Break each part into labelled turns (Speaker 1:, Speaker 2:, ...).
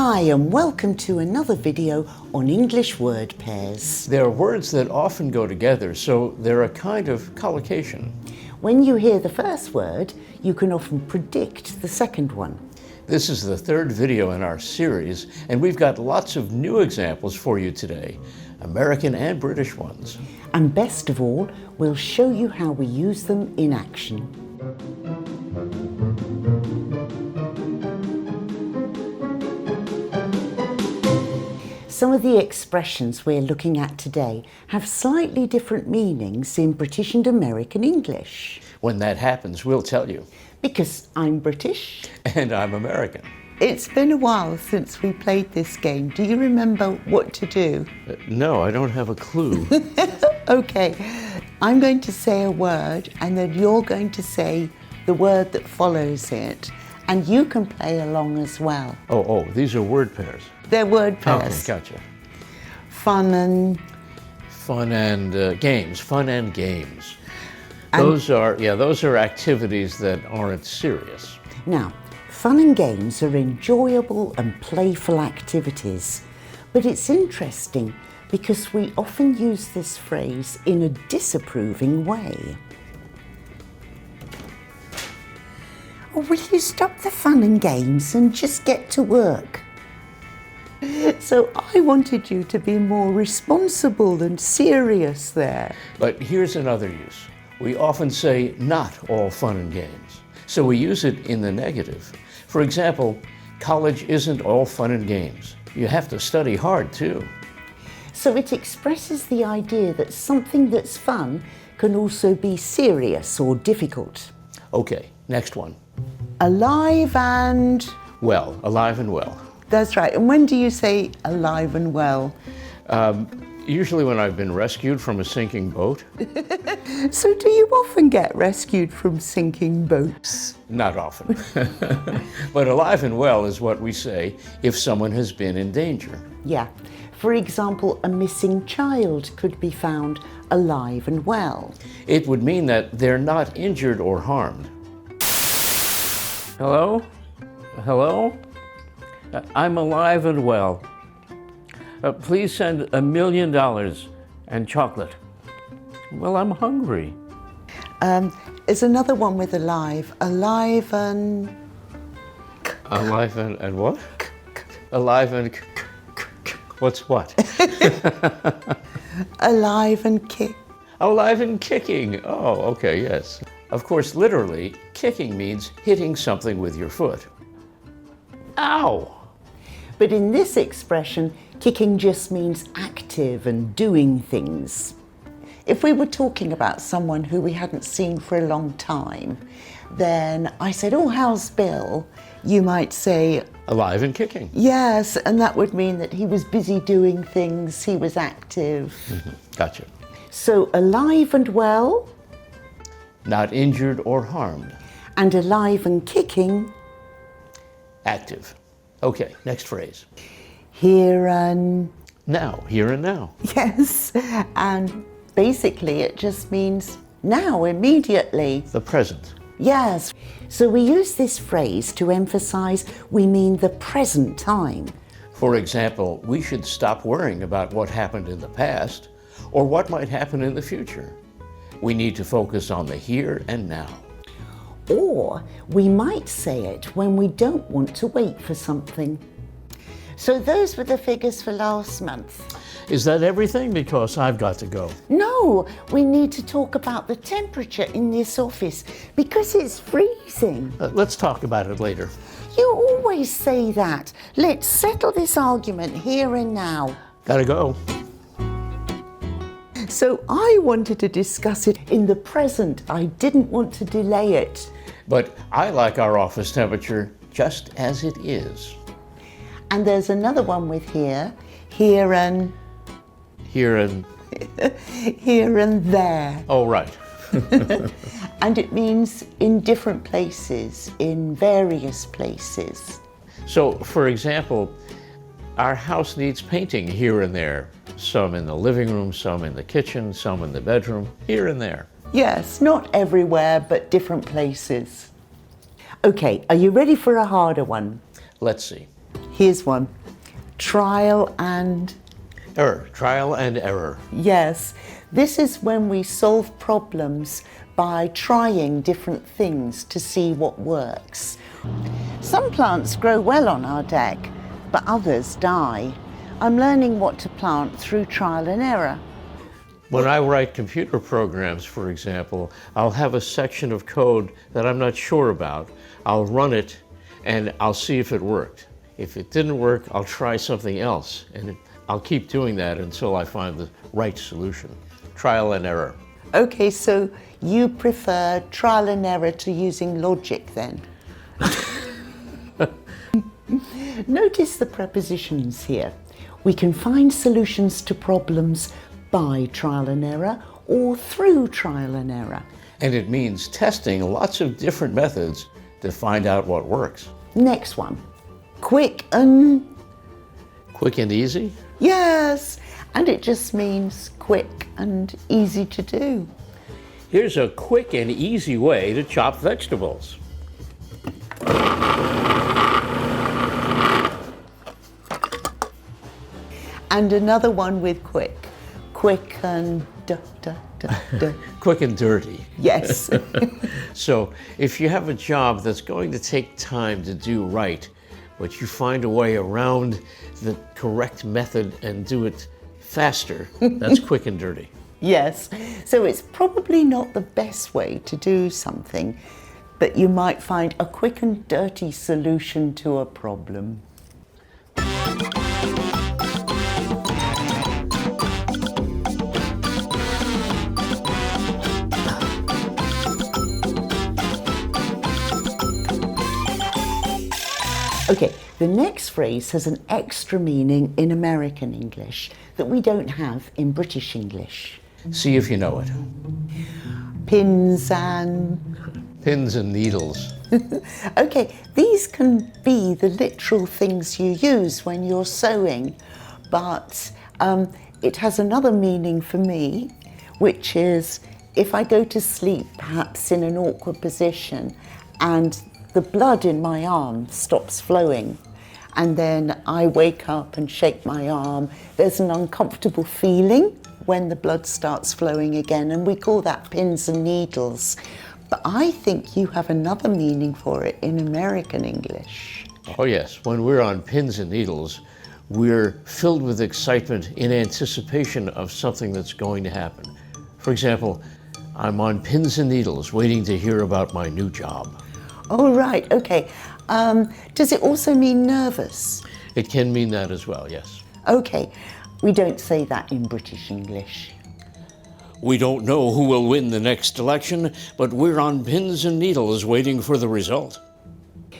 Speaker 1: Hi and welcome to another video on English word pairs.
Speaker 2: There are words that often go together, so they're a kind of collocation.
Speaker 1: When you hear the first word, you can often predict the second one.
Speaker 2: This is the third video in our series, and we've got lots of new examples for you today, American and British ones.
Speaker 1: And best of all, we'll show you how we use them in action. Some of the expressions we're looking at today have slightly different meanings in British and American English.
Speaker 2: When that happens, we'll tell you.
Speaker 1: Because I'm British.
Speaker 2: And I'm American.
Speaker 1: It's been a while since we played this game. Do you remember what to do?
Speaker 2: No, I don't have a clue.
Speaker 1: Okay, I'm going to say a word and then you're going to say the word that follows it. And you can play along as well.
Speaker 2: Oh, these are word pairs.
Speaker 1: They're word pairs.
Speaker 2: Okay, gotcha.
Speaker 1: Fun and
Speaker 2: games. Fun and games.
Speaker 1: And
Speaker 2: those are activities that aren't serious.
Speaker 1: Now, fun and games are enjoyable and playful activities, but it's interesting because we often use this phrase in a disapproving way. Oh, will you stop the fun and games and just get to work? So I wanted you to be more responsible and serious there.
Speaker 2: But here's another use. We often say not all fun and games, so we use it in the negative. For example, college isn't all fun and games. You have to study hard too.
Speaker 1: So it expresses the idea that something that's fun can also be serious or difficult.
Speaker 2: Okay, next one.
Speaker 1: Alive and...
Speaker 2: Well, alive and well.
Speaker 1: That's right. And when do you say alive and well?
Speaker 2: Usually when I've been rescued from a sinking boat.
Speaker 1: So do you often get rescued from sinking boats?
Speaker 2: Not often. But alive and well is what we say if someone has been in danger.
Speaker 1: Yeah. For example, a missing child could be found alive and well.
Speaker 2: It would mean that they're not injured or harmed. Hello? Hello? I'm alive and well. Please send $1 million and chocolate. Well, I'm hungry.
Speaker 1: There's another one with alive. Alive and...
Speaker 2: Alive and what? Alive and... What's what?
Speaker 1: Alive and kick.
Speaker 2: Alive and kicking. Oh, okay, yes. Of course, literally, kicking means hitting something with your foot. Ow!
Speaker 1: But in this expression, kicking just means active and doing things. If we were talking about someone who we hadn't seen for a long time, then I said, oh, how's Bill? You might say...
Speaker 2: Alive and kicking.
Speaker 1: Yes, and that would mean that he was busy doing things, he was active.
Speaker 2: Mm-hmm. Gotcha.
Speaker 1: So alive and well.
Speaker 2: Not injured or harmed.
Speaker 1: And alive and kicking.
Speaker 2: Active. Okay, next phrase.
Speaker 1: Here and...
Speaker 2: Now, here and now.
Speaker 1: Yes, and basically it just means now, immediately.
Speaker 2: The present.
Speaker 1: Yes, so we use this phrase to emphasize we mean the present time.
Speaker 2: For example, we should stop worrying about what happened in the past or what might happen in the future. We need to focus on the here and now.
Speaker 1: Or we might say it when we don't want to wait for something. So those were the figures for last month.
Speaker 2: Is that everything? Because I've got to go.
Speaker 1: No, we need to talk about the temperature in this office because it's freezing.
Speaker 2: Let's talk about it later.
Speaker 1: You always say that. Let's settle this argument here and now.
Speaker 2: Gotta go.
Speaker 1: So I wanted to discuss it in the present. I didn't want to delay it.
Speaker 2: But I like our office temperature just as it is.
Speaker 1: And there's another one with here and...
Speaker 2: Here and...
Speaker 1: here and there.
Speaker 2: Oh, right.
Speaker 1: And it means in different places, in various places.
Speaker 2: So, for example, our house needs painting here and there. Some in the living room, some in the kitchen, some in the bedroom, here and there.
Speaker 1: Yes, not everywhere, but different places. Okay, are you ready for a harder one?
Speaker 2: Let's see.
Speaker 1: Here's one. Trial and
Speaker 2: Error, trial and error.
Speaker 1: yes. This is when we solve problems by trying different things to see what works. Some plants grow well on our deck, but others die. I'm learning what to plant through trial and error.
Speaker 2: When I write computer programs, for example, I'll have a section of code that I'm not sure about. I'll run it and I'll see if it worked. If it didn't work, I'll try something else, and I'll keep doing that until I find the right solution. Trial and error.
Speaker 1: Okay, so you prefer trial and error to using logic then? Notice the prepositions here. We can find solutions to problems by trial and error or through trial and error.
Speaker 2: And it means testing lots of different methods to find out what works.
Speaker 1: Next one. Quick and...
Speaker 2: Quick and easy?
Speaker 1: Yes, and it just means quick and easy to do.
Speaker 2: Here's a quick and easy way to chop vegetables.
Speaker 1: And another one with quick. Quick and
Speaker 2: Quick and dirty.
Speaker 1: Yes.
Speaker 2: So if you have a job that's going to take time to do right, but you find a way around the correct method and do it faster, that's quick and dirty.
Speaker 1: Yes. So it's probably not the best way to do something, but you might find a quick and dirty solution to a problem. Okay, the next phrase has an extra meaning in American English that we don't have in British English.
Speaker 2: See if you know it.
Speaker 1: Pins and...
Speaker 2: Pins and needles.
Speaker 1: Okay, these can be the literal things you use when you're sewing, but it has another meaning for me, which is if I go to sleep perhaps in an awkward position and the blood in my arm stops flowing, and then I wake up and shake my arm. There's an uncomfortable feeling when the blood starts flowing again, and we call that pins and needles. But I think you have another meaning for it in American English.
Speaker 2: Oh yes, when we're on pins and needles, we're filled with excitement in anticipation of something that's going to happen. For example, I'm on pins and needles waiting to hear about my new job.
Speaker 1: Oh, right, okay. Does it also mean nervous?
Speaker 2: It can mean that as well, yes.
Speaker 1: Okay, we don't say that in British English.
Speaker 2: We don't know who will win the next election, but we're on pins and needles waiting for the result.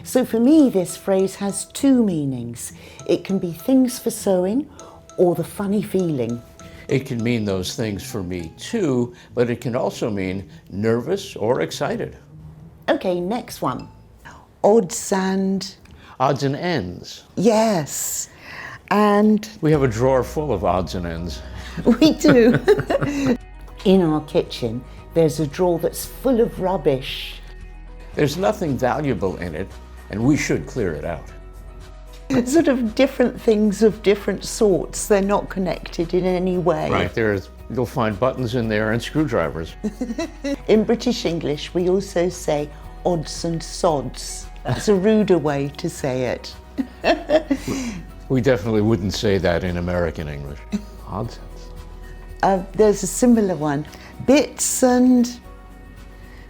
Speaker 1: So for me, this phrase has two meanings. It can be things for sewing or the funny feeling.
Speaker 2: It can mean those things for me too, but it can also mean nervous or excited.
Speaker 1: Okay, next one. Odds and...
Speaker 2: Odds and ends.
Speaker 1: Yes, and...
Speaker 2: We have a drawer full of odds and ends.
Speaker 1: We do. In our kitchen, there's a drawer that's full of rubbish.
Speaker 2: There's nothing valuable in it, and we should clear it out.
Speaker 1: Sort of different things of different sorts. They're not connected in any way.
Speaker 2: Right, you'll find buttons in there and screwdrivers.
Speaker 1: In British English, we also say odds and sods. That's a ruder way to say it.
Speaker 2: We definitely wouldn't say that in American English. Odds and
Speaker 1: There's a similar one. Bits and...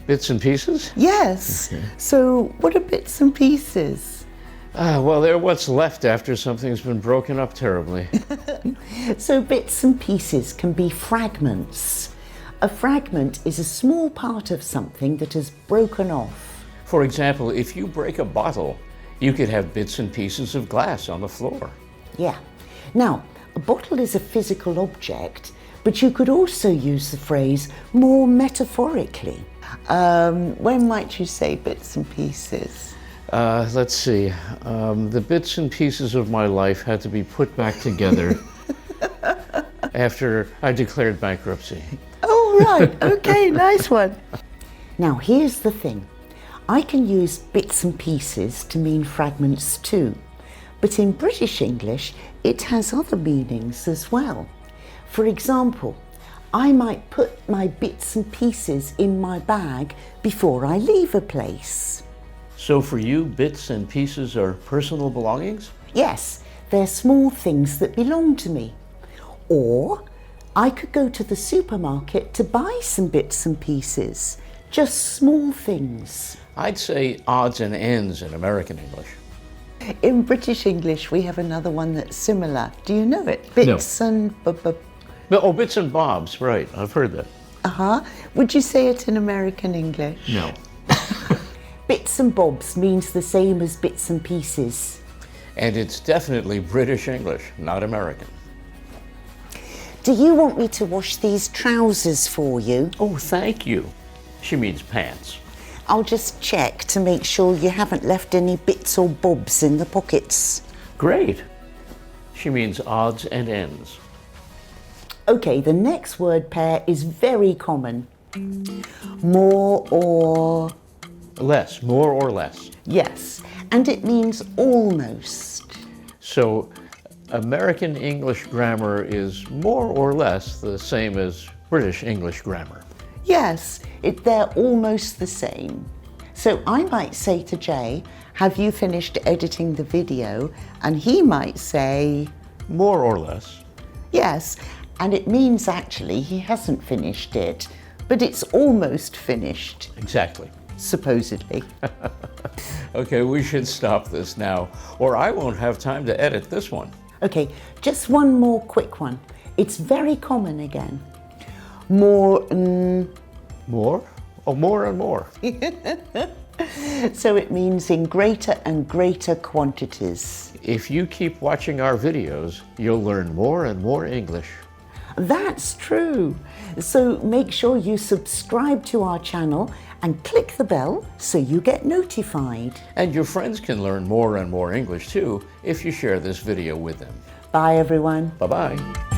Speaker 2: Bits and pieces?
Speaker 1: Yes. Okay. So what are bits and pieces?
Speaker 2: Well, they're what's left after something's been broken up terribly.
Speaker 1: So bits and pieces can be fragments. A fragment is a small part of something that has broken off.
Speaker 2: For example, if you break a bottle, you could have bits and pieces of glass on the floor.
Speaker 1: Yeah. Now, a bottle is a physical object, but you could also use the phrase more metaphorically. When might you say bits and pieces?
Speaker 2: Let's see. The bits and pieces of my life had to be put back together after I declared bankruptcy.
Speaker 1: Oh, right. Okay, nice one. Now, here's the thing. I can use bits and pieces to mean fragments too, But in British English, it has other meanings as well. For example, I might put my bits and pieces in my bag before I leave a place.
Speaker 2: So for you, bits and pieces are personal belongings?
Speaker 1: Yes, they're small things that belong to me. Or I could go to the supermarket to buy some bits and pieces, just small things.
Speaker 2: I'd say odds and ends in American English.
Speaker 1: In British English, we have another one that's similar. Do you know it? Bits and
Speaker 2: Bits and bobs, right. I've heard that.
Speaker 1: Would you say it in American English?
Speaker 2: No.
Speaker 1: Bits and bobs means the same as bits and pieces.
Speaker 2: And it's definitely British English, not American.
Speaker 1: Do you want me to wash these trousers for you?
Speaker 2: Oh, thank you. She means pants.
Speaker 1: I'll just check to make sure you haven't left any bits or bobs in the pockets.
Speaker 2: Great. She means odds and ends.
Speaker 1: Okay, the next word pair is very common. More or...
Speaker 2: Less, more or less.
Speaker 1: Yes, and it means almost.
Speaker 2: So American English grammar is more or less the same as British English grammar.
Speaker 1: Yes, they're almost the same. So I might say to Jay, have you finished editing the video? And he might say,
Speaker 2: more or less.
Speaker 1: Yes, and it means actually he hasn't finished it, but it's almost finished.
Speaker 2: Exactly.
Speaker 1: Supposedly.
Speaker 2: Okay, we should stop this now, or I won't have time to edit this one.
Speaker 1: Okay, just one more quick one. It's very common again. More.
Speaker 2: More? Oh, more and more.
Speaker 1: So it means in greater and greater quantities.
Speaker 2: If you keep watching our videos, you'll learn more and more English.
Speaker 1: That's true. So make sure you subscribe to our channel and click the bell so you get notified.
Speaker 2: And your friends can learn more and more English too if you share this video with them.
Speaker 1: Bye everyone.
Speaker 2: Bye-bye.